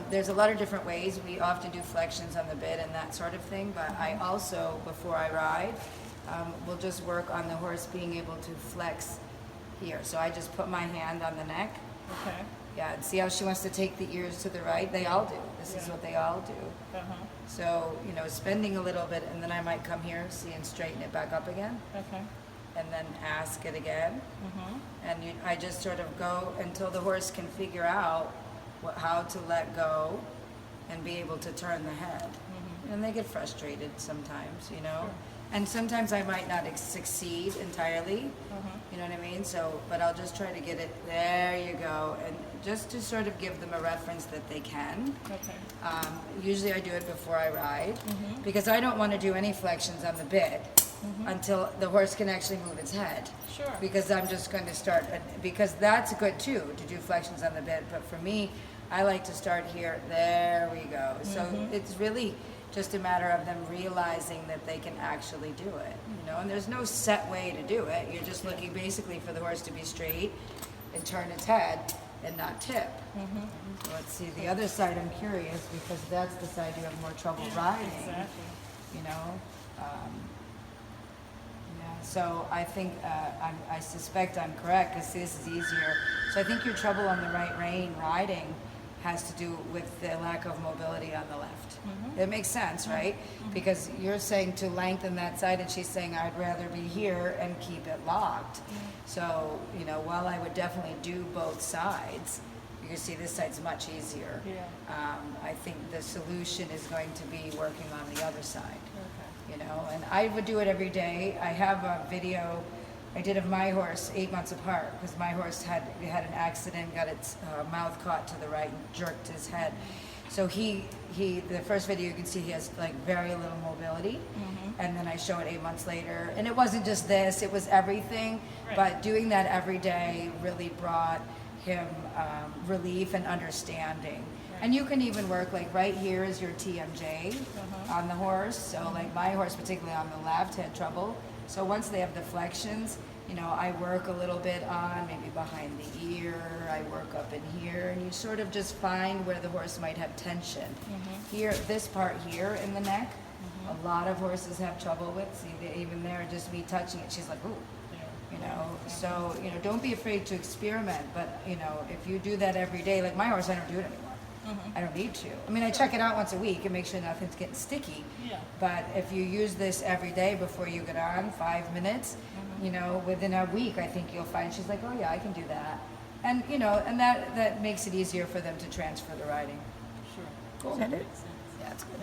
There's a lot of different ways. We often do flexions on the bit and that sort of thing, but I also, before I ride, will just work on the horse being able to flex here. So I just put my hand on the neck. Okay. Yeah, and see how she wants to take the ears to the right? They all do. This is what they all do. So, you know, spending a little bit, and then I might come here, see, and straighten it back up again. Okay. And then ask it again. And I just sort of go until the horse can figure out how to let go and be able to turn the head. And they get frustrated sometimes, you know. And sometimes I might not succeed entirely, you know what I mean? So, but I'll just try to get it, there you go, and just to sort of give them a reference that they can. Okay. Usually I do it before I ride, because I don't want to do any flexions on the bit until the horse can actually move its head. Sure. Because I'm just going to start, because that's good too, to do flexions on the bit, but for me, I like to start here, there we go. So it's really just a matter of them realizing that they can actually do it, you know, and there's no set way to do it. You're just looking basically for the horse to be straight and turn its head and not tip. So let's see, the other side I'm curious, because that's the side you have more trouble riding, Exactly. you know. So I think, I suspect I'm correct, because this is easier. So I think your trouble on the right rein riding has to do with the lack of mobility on the left. It makes sense, right? Because you're saying to lengthen that side, and she's saying I'd rather be here and keep it locked. So, you know, while I would definitely do both sides, you can see this side's much easier. I think the solution is going to be working on the other side. You know, and I would do it every day. I have a video I did of my horse 8 months apart, because my horse had an accident, got its mouth caught to the right and jerked his head. So the first video you can see he has like very little mobility, and then I show it 8 months later, and it wasn't just this, it was everything, but doing that every day really brought him relief and understanding. And you can even work, like right here is your TMJ on the horse. So like my horse, particularly on the left, had trouble. So once they have the flexions, you know, I work a little bit on maybe behind the ear, I work up in here, and you sort of just find where the horse might have tension. Here, this part here in the neck, a lot of horses have trouble with. See, even there, just me touching it, she's like, ooh. You know, so, you know, don't be afraid to experiment, but, you know, if you do that every day, like my horse, I don't do it anymore. I don't need to. I mean, I check it out once a week and make sure nothing's getting sticky. But if you use this every day before you get on, 5 minutes, you know, within a week, I think you'll find she's like, oh yeah, I can do that. And, you know, and that makes it easier for them to transfer the riding. Sure. Cool. Is that it? Yeah, it's good.